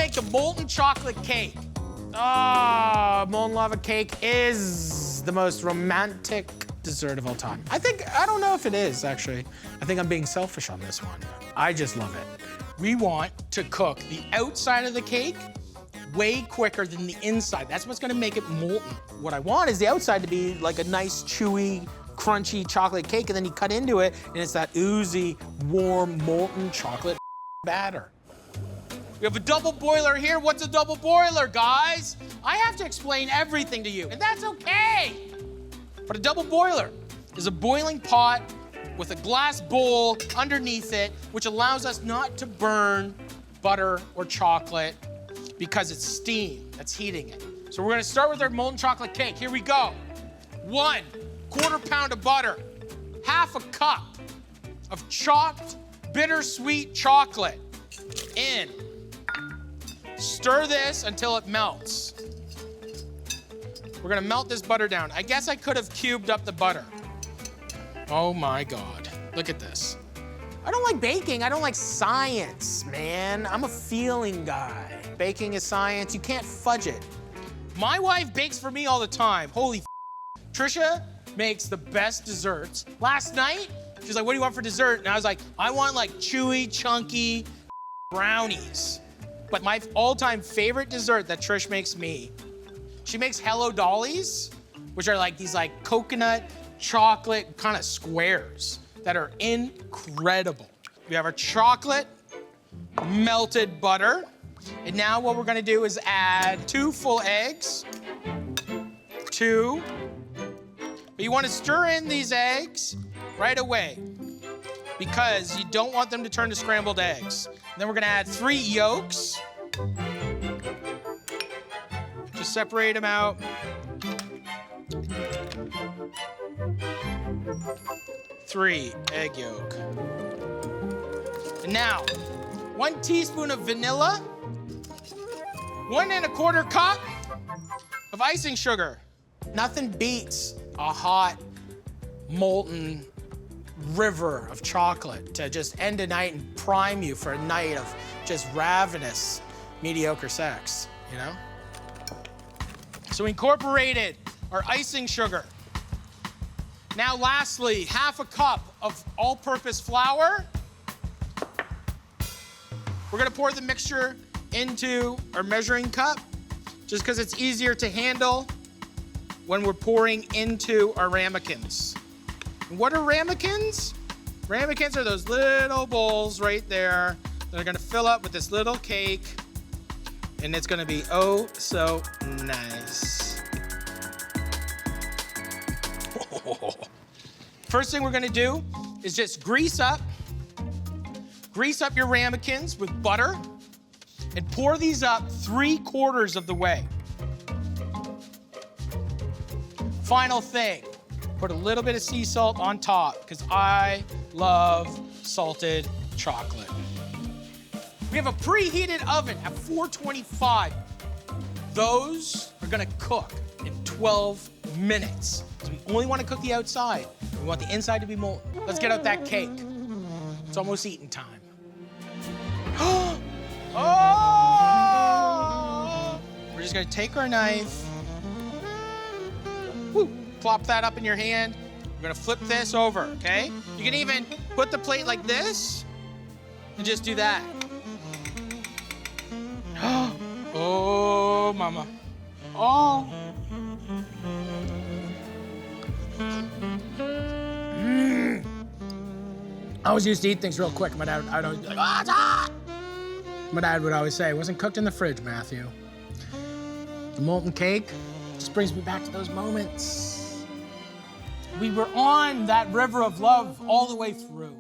make a molten chocolate cake. Ah, molten lava cake is the most romantic dessert of all time. I don't know if it is, actually. I think I'm being selfish on this one. I just love it. We want to cook the outside of the cake way quicker than the inside. That's what's gonna make it molten. What I want is the outside to be like a nice, chewy, crunchy chocolate cake, and then you cut into it, and it's that oozy, warm, molten chocolate batter. We have a double boiler here. What's a double boiler, guys? I have to explain everything to you, and that's okay. But a double boiler is a boiling pot with a glass bowl underneath it, which allows us not to burn butter or chocolate because it's steam that's heating it. So we're gonna start with our molten chocolate cake. Here we go. 1/4 pound of butter, 1/2 cup of chopped bittersweet chocolate in. Stir this until it melts. We're gonna melt this butter down. I guess I could have cubed up the butter. Oh my God, look at this. I don't like baking, I don't like science, man. I'm a feeling guy. Baking is science, you can't fudge it. My wife bakes for me all the time, holy Trisha makes the best desserts. Last night, she's like, what do you want for dessert? And I was like, I want like chewy, chunky brownies. But my all-time favorite dessert that Trish makes me, she makes Hello Dollies, which are like these like coconut chocolate kind of squares that are incredible. We have our chocolate, melted butter, and now what we're gonna do is add 2 full eggs. 2. But you wanna stir in these eggs right away because you don't want them to turn to scrambled eggs. And then we're gonna add 3 yolks. Just separate them out. 3 egg yolk. And now, 1 teaspoon of vanilla, 1 1/4 cup of icing sugar. Nothing beats a hot, molten river of chocolate to just end a night and prime you for a night of just ravenous, mediocre sex, you know? So we incorporated our icing sugar. Now lastly, 1/2 cup of all-purpose flour. We're gonna pour the mixture into our measuring cup just because it's easier to handle when we're pouring into our ramekins. And what are ramekins? Ramekins are those little bowls right there that are gonna fill up with this little cake, and it's gonna be oh so nice. First thing we're gonna do is just grease up your ramekins with butter and pour these up 3/4 of the way. Final thing, put a little bit of sea salt on top because I love salted chocolate. We have a preheated oven at 425. Those are gonna cook in 12 minutes. So we only wanna cook the outside. We want the inside to be molten. Let's get out that cake. It's almost eating time. Oh! We're just gonna take our knife, woo, plop that up in your hand. We're gonna flip this over, okay? You can even put the plate like this and just do that. Oh, mama. Oh. I always used to eat things real quick. My dad, I'd always be like, oh, it's hot! My dad would always say, it wasn't cooked in the fridge, Matthew. The molten cake just brings me back to those moments. We were on that river of love all the way through.